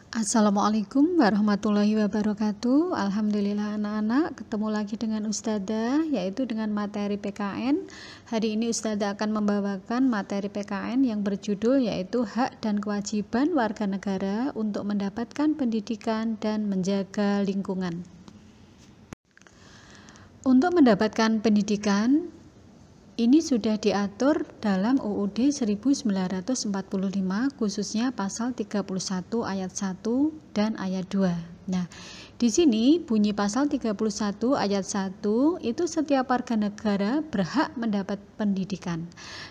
Assalamualaikum warahmatullahi wabarakatuh. Alhamdulillah anak-anak, ketemu lagi dengan Ustadzah, yaitu dengan materi PKN. Hari ini Ustadzah akan membawakan materi PKN yang berjudul yaitu hak dan kewajiban warga negara untuk mendapatkan pendidikan dan menjaga lingkungan. Untuk mendapatkan pendidikan, ini sudah diatur dalam UUD 1945, khususnya pasal 31 ayat 1 dan ayat 2. Nah, di sini bunyi pasal 31 ayat 1 itu setiap warga negara berhak mendapat pendidikan.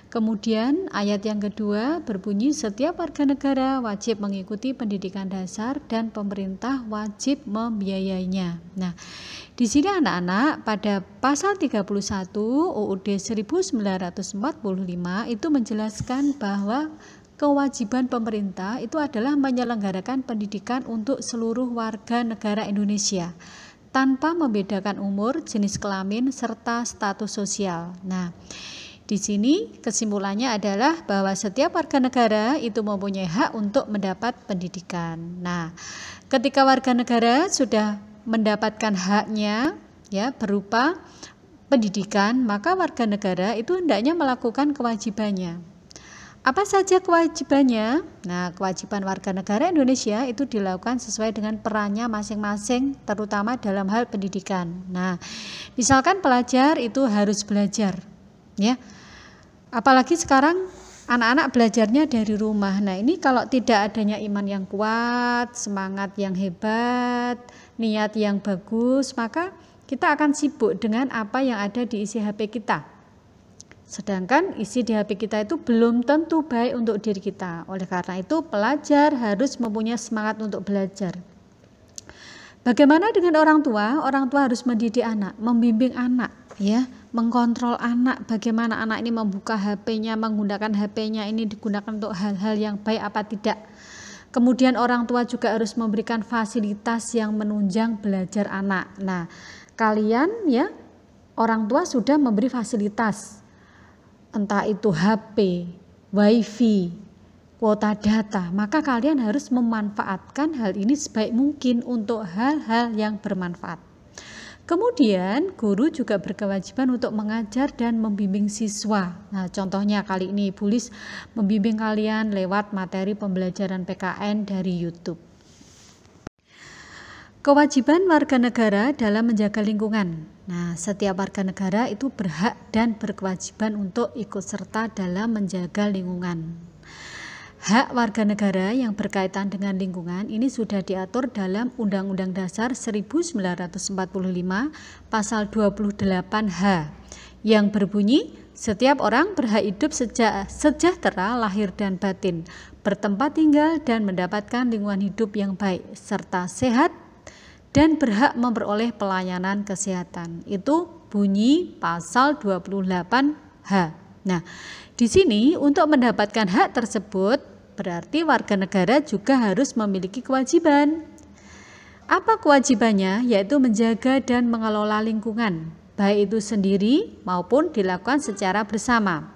Kemudian ayat yang kedua berbunyi setiap warga negara wajib mengikuti pendidikan dasar dan pemerintah wajib membiayainya. Nah, di sini anak-anak pada pasal 31 UUD 1945 itu menjelaskan bahwa kewajiban pemerintah itu adalah menyelenggarakan pendidikan untuk seluruh warga negara Indonesia tanpa membedakan umur, jenis kelamin, serta status sosial. Nah, di sini kesimpulannya adalah bahwa setiap warga negara itu mempunyai hak untuk mendapat pendidikan. Nah, ketika warga negara sudah mendapatkan haknya ya berupa pendidikan, maka warga negara itu hendaknya melakukan kewajibannya. Apa saja kewajibannya? Nah, kewajiban warga negara Indonesia itu dilakukan sesuai dengan perannya masing-masing, terutama dalam hal pendidikan. Nah, misalkan pelajar itu harus belajar, ya. Apalagi sekarang anak-anak belajarnya dari rumah. Nah, ini kalau tidak adanya iman yang kuat, semangat yang hebat, niat yang bagus, maka kita akan sibuk dengan apa yang ada di isi HP kita. Sedangkan isi di HP kita itu belum tentu baik untuk diri kita. Oleh karena itu, pelajar harus mempunyai semangat untuk belajar. Bagaimana dengan orang tua? Orang tua harus mendidik anak, membimbing anak, ya, mengkontrol anak, bagaimana anak ini membuka HP-nya, menggunakan HP-nya ini digunakan untuk hal-hal yang baik apa tidak. Kemudian orang tua juga harus memberikan fasilitas yang menunjang belajar anak. Nah, kalian ya, orang tua sudah memberi fasilitas, entah itu HP, WiFi, kuota data, maka kalian harus memanfaatkan hal ini sebaik mungkin untuk hal-hal yang bermanfaat. Kemudian guru juga berkewajiban untuk mengajar dan membimbing siswa. Nah, contohnya kali ini Ibu Lis membimbing kalian lewat materi pembelajaran PKN dari YouTube. Kewajiban warga negara dalam menjaga lingkungan. Nah, setiap warga negara itu berhak dan berkewajiban untuk ikut serta dalam menjaga lingkungan. Hak warga negara yang berkaitan dengan lingkungan ini sudah diatur dalam Undang-Undang Dasar 1945 pasal 28H yang berbunyi setiap orang berhak hidup sejahtera lahir dan batin, bertempat tinggal dan mendapatkan lingkungan hidup yang baik serta sehat dan berhak memperoleh pelayanan kesehatan. Itu bunyi pasal 28H. Nah, di sini untuk mendapatkan hak tersebut berarti warga negara juga harus memiliki kewajiban. Apa kewajibannya? Yaitu menjaga dan mengelola lingkungan, baik itu sendiri maupun dilakukan secara bersama.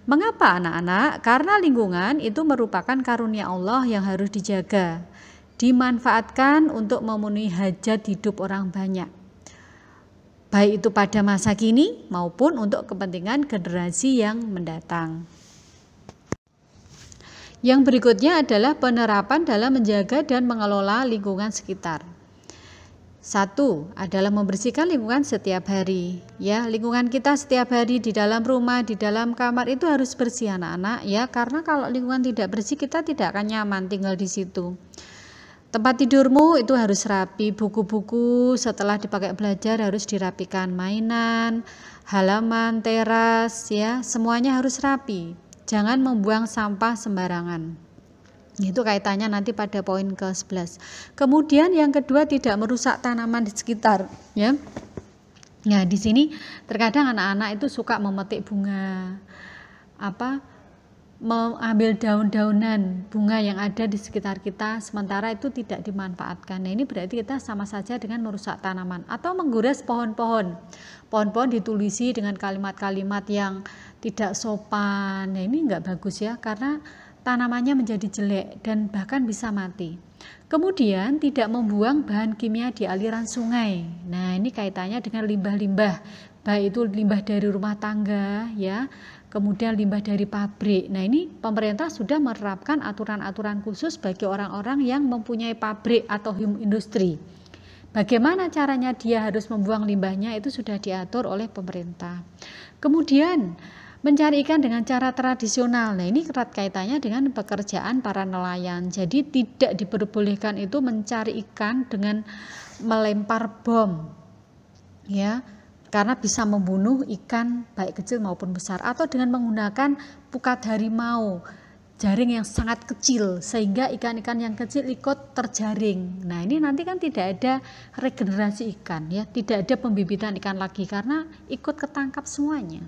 Mengapa anak-anak? Karena lingkungan itu merupakan karunia Allah yang harus dijaga, dimanfaatkan untuk memenuhi hajat hidup orang banyak, baik itu pada masa kini maupun untuk kepentingan generasi yang mendatang. Yang berikutnya adalah penerapan dalam menjaga dan mengelola lingkungan sekitar. 1 adalah membersihkan lingkungan setiap hari. Ya, lingkungan kita setiap hari di dalam rumah, di dalam kamar itu harus bersih anak-anak ya, karena kalau lingkungan tidak bersih kita tidak akan nyaman tinggal di situ. Tempat tidurmu itu harus rapi, buku-buku setelah dipakai belajar harus dirapikan, mainan, halaman, teras ya, semuanya harus rapi. Jangan membuang sampah sembarangan. Itu kaitannya nanti pada poin ke-11. Kemudian yang kedua, tidak merusak tanaman di sekitar ya. Nah, di sini terkadang anak-anak itu suka memetik bunga, mengambil daun-daunan bunga yang ada di sekitar kita, sementara itu tidak dimanfaatkan. Nah, ini berarti kita sama saja dengan merusak tanaman atau menggores pohon-pohon. Pohon-pohon ditulisi dengan kalimat-kalimat yang tidak sopan. Nah, ini enggak bagus ya, karena tanamannya menjadi jelek dan bahkan bisa mati. Kemudian tidak membuang bahan kimia di aliran sungai. Nah, ini kaitannya dengan limbah-limbah, baik itu limbah dari rumah tangga ya, kemudian limbah dari pabrik. Nah, ini pemerintah sudah menerapkan aturan-aturan khusus bagi orang-orang yang mempunyai pabrik atau industri. Bagaimana caranya dia harus membuang limbahnya itu sudah diatur oleh pemerintah. Kemudian mencari ikan dengan cara tradisional. Nah, ini erat kaitannya dengan pekerjaan para nelayan. Jadi tidak diperbolehkan itu mencari ikan dengan melempar bom. Ya, karena bisa membunuh ikan baik kecil maupun besar, atau dengan menggunakan pukat harimau, jaring yang sangat kecil sehingga ikan-ikan yang kecil ikut terjaring. Nah, ini nanti kan tidak ada regenerasi ikan ya, tidak ada pembibitan ikan lagi karena ikut ketangkap semuanya.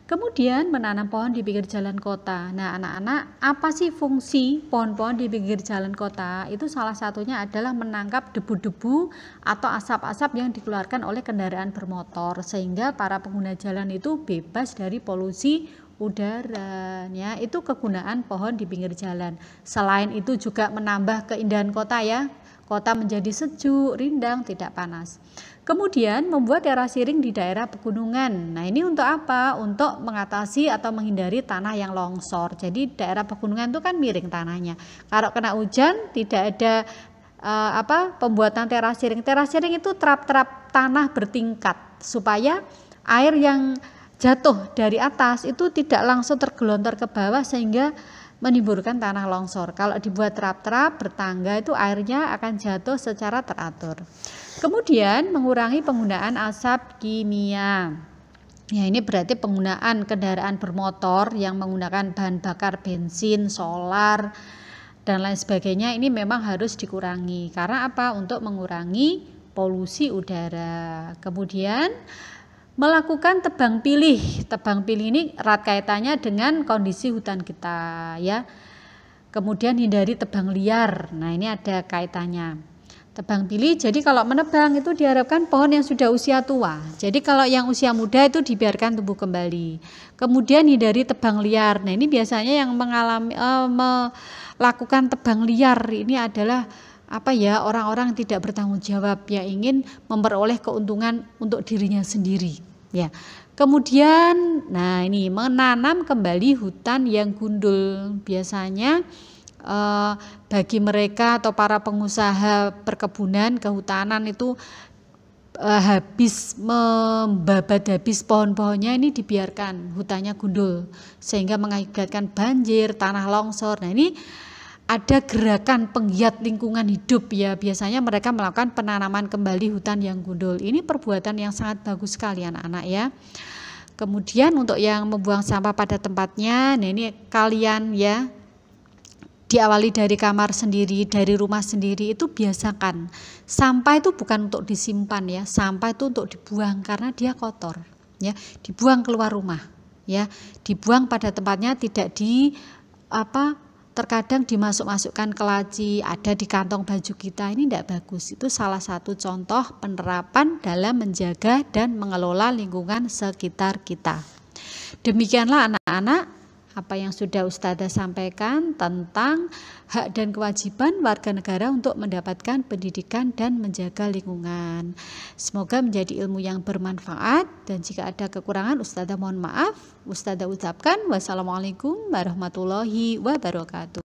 Kemudian menanam pohon di pinggir jalan kota. Nah, anak-anak, apa sih fungsi pohon-pohon di pinggir jalan kota? Itu salah satunya adalah menangkap debu-debu atau asap-asap yang dikeluarkan oleh kendaraan bermotor sehingga para pengguna jalan itu bebas dari polusi udara. Ya, itu kegunaan pohon di pinggir jalan. Selain itu juga menambah keindahan kota ya. Kota menjadi sejuk, rindang, tidak panas. Kemudian membuat terasi ring di daerah pegunungan. Nah, ini untuk apa? Untuk mengatasi atau menghindari tanah yang longsor. Jadi daerah pegunungan itu kan miring tanahnya. Kalau kena hujan tidak ada pembuatan terasi ring. Terasi ring itu trap-trap tanah bertingkat supaya air yang jatuh dari atas itu tidak langsung tergelontor ke bawah sehingga menimbulkan tanah longsor. Kalau dibuat trap-trap bertangga itu airnya akan jatuh secara teratur. Kemudian mengurangi penggunaan asap kimia. Ya, ini berarti penggunaan kendaraan bermotor yang menggunakan bahan bakar bensin, solar, dan lain sebagainya ini memang harus dikurangi. Karena apa? Untuk mengurangi polusi udara. Kemudian melakukan tebang pilih. Tebang pilih ini erat kaitannya dengan kondisi hutan kita ya. Kemudian hindari tebang liar. Nah, ini ada kaitannya. Tebang pilih, jadi kalau menebang itu diharapkan pohon yang sudah usia tua. Jadi kalau yang usia muda itu dibiarkan tumbuh kembali. Kemudian hindari tebang liar. Nah, ini biasanya yang melakukan tebang liar ini adalah orang-orang tidak bertanggung jawab yang ingin memperoleh keuntungan untuk dirinya sendiri. Ya, kemudian, nah ini menanam kembali hutan yang gundul. Biasanya bagi mereka atau para pengusaha perkebunan kehutanan itu membabat habis pohon-pohonnya, ini dibiarkan hutannya gundul sehingga mengakibatkan banjir, tanah longsor. Nah, ini ada gerakan penggiat lingkungan hidup ya, biasanya mereka melakukan penanaman kembali hutan yang gundul. Ini perbuatan yang sangat bagus sekali anak-anak ya. Kemudian untuk yang membuang sampah pada tempatnya, nah ini kalian ya, diawali dari kamar sendiri, dari rumah sendiri itu biasakan. Sampah itu bukan untuk disimpan ya, sampah itu untuk dibuang karena dia kotor ya, dibuang keluar rumah ya, dibuang pada tempatnya, tidak terkadang dimasukkan ke laci, ada di kantong baju kita, ini tidak bagus. Itu salah satu contoh penerapan dalam menjaga dan mengelola lingkungan sekitar kita. Demikianlah anak-anak apa yang sudah Ustazah sampaikan tentang hak dan kewajiban warga negara untuk mendapatkan pendidikan dan menjaga lingkungan. Semoga menjadi ilmu yang bermanfaat, dan jika ada kekurangan Ustazah mohon maaf. Ustazah ucapkan wassalamualaikum warahmatullahi wabarakatuh.